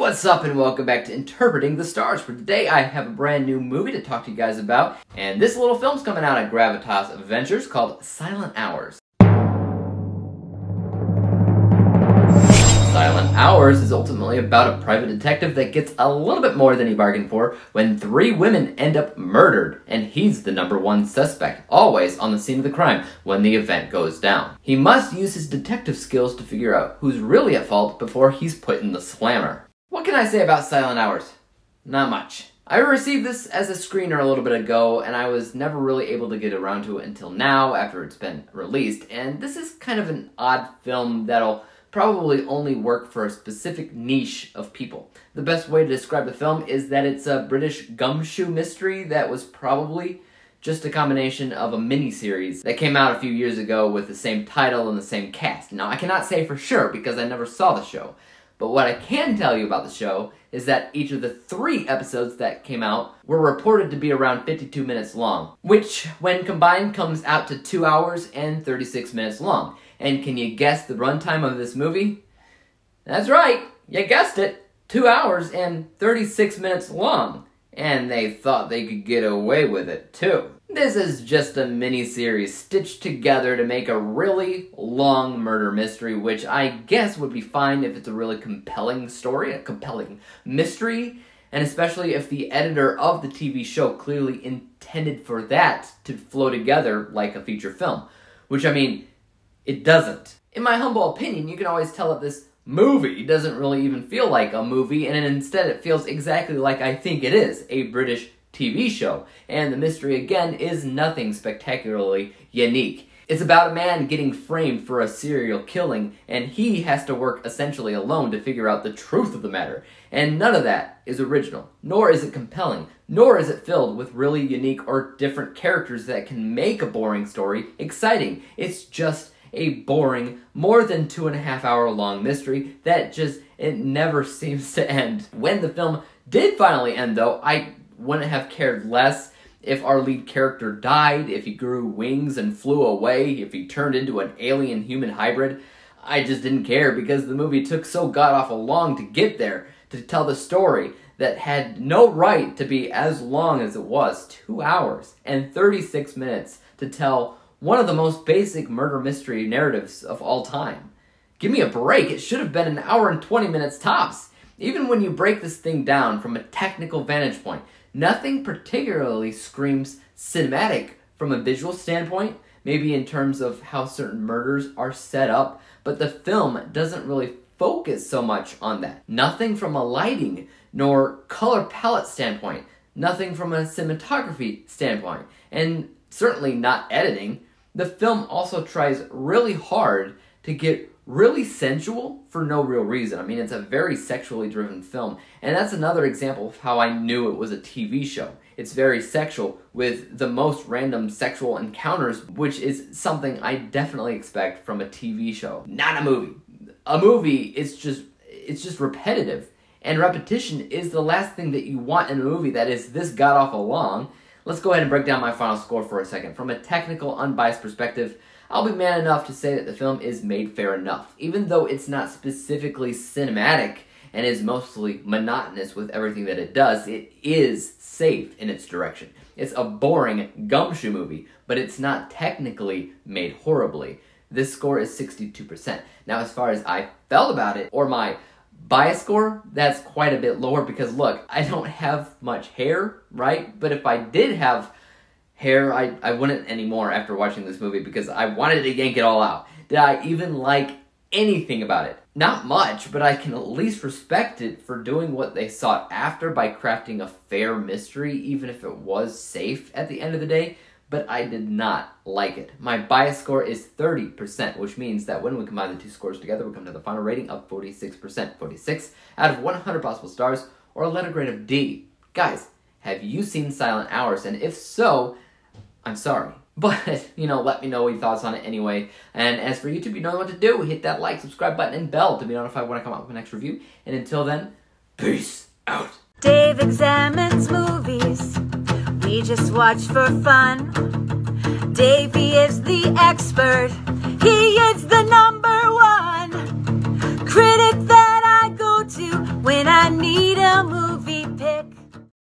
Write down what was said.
What's up and welcome back to Interpreting the Stars. For today I have a brand new movie to talk to you guys about, and this little film's coming out at Gravitas Ventures called Silent Hours. Silent Hours is ultimately about a private detective that gets a little bit more than he bargained for when 3 women end up murdered, and he's the #1 suspect, always on the scene of the crime when the event goes down. He must use his detective skills to figure out who's really at fault before he's put in the slammer. What can I say about Silent Hours? Not much. I received this as a screener a little bit ago, and I was never really able to get around to it until now, after it's been released, and this is kind of an odd film that'll probably only work for a specific niche of people. The best way to describe the film is that it's a British gumshoe mystery that was probably just a combination of a miniseries that came out a few years ago with the same title and the same cast. Now, I cannot say for sure because I never saw the show, but what I can tell you about the show is that each of the 3 episodes that came out were reported to be around 52 minutes long, which, when combined, comes out to 2 hours and 36 minutes long. And can you guess the runtime of this movie? That's right, you guessed it, 2 hours and 36 minutes long. And they thought they could get away with it, too. This is just a mini-series stitched together to make a really long murder mystery, which I guess would be fine if it's a really compelling story, a compelling mystery, and especially if the editor of the TV show clearly intended for that to flow together like a feature film. Which, I mean, it doesn't. In my humble opinion, you can always tell that this movie doesn't really even feel like a movie, and instead it feels exactly like I think it is, a British TV show. And the mystery, again, is nothing spectacularly unique. It's about a man getting framed for a serial killing, and he has to work essentially alone to figure out the truth of the matter. And none of that is original, nor is it compelling, nor is it filled with really unique or different characters that can make a boring story exciting. It's just a boring, more than 2.5 hour long mystery that it never seems to end. When the film did finally end, though, I wouldn't have cared less if our lead character died, if he grew wings and flew away, if he turned into an alien-human hybrid. I just didn't care because the movie took so god-awful long to get there, to tell the story that had no right to be as long as it was, 2 hours and 36 minutes to tell one of the most basic murder mystery narratives of all time. Give me a break, it should have been 1 hour and 20 minutes tops. Even when you break this thing down from a technical vantage point, nothing particularly screams cinematic from a visual standpoint, maybe in terms of how certain murders are set up, but the film doesn't really focus so much on that. Nothing from a lighting nor color palette standpoint, nothing from a cinematography standpoint, and certainly not editing. The film also tries really hard to get really sensual for no real reason. I mean, it's a very sexually driven film, and that's another example of how I knew it was a TV show. It's very sexual with the most random sexual encounters, which is something I definitely expect from a TV show, not a movie. A movie is just repetitive, and repetition is the last thing that you want in a movie that is this god-awful long. Let's go ahead and break down my final score for a second. From a technical, unbiased perspective, I'll be man enough to say that the film is made fair enough. Even though it's not specifically cinematic and is mostly monotonous with everything that it does, it is safe in its direction. It's a boring gumshoe movie, but it's not technically made horribly. This score is 62%. Now, as far as I felt about it, or my bias score, that's quite a bit lower because, look, I don't have much hair, right? But if I did have hair, I wouldn't anymore after watching this movie because I wanted to yank it all out. Did I even like anything about it? Not much, but I can at least respect it for doing what they sought after by crafting a fair mystery, even if it was safe at the end of the day. But I did not like it. My bias score is 30%, which means that when we combine the 2 scores together, we come to the final rating of 46%. 46 out of 100 possible stars, or a letter grade of D. Guys, have you seen Silent Hours? And if so, I'm sorry. But, let me know your thoughts on it anyway. And as for YouTube, you know what to do. Hit that like, subscribe button, and bell to be notified when I come out with my next review. And until then, peace out. Dave examines movies we just watch for fun. Davey is the expert. He is the #1 critic that I go to when I I need.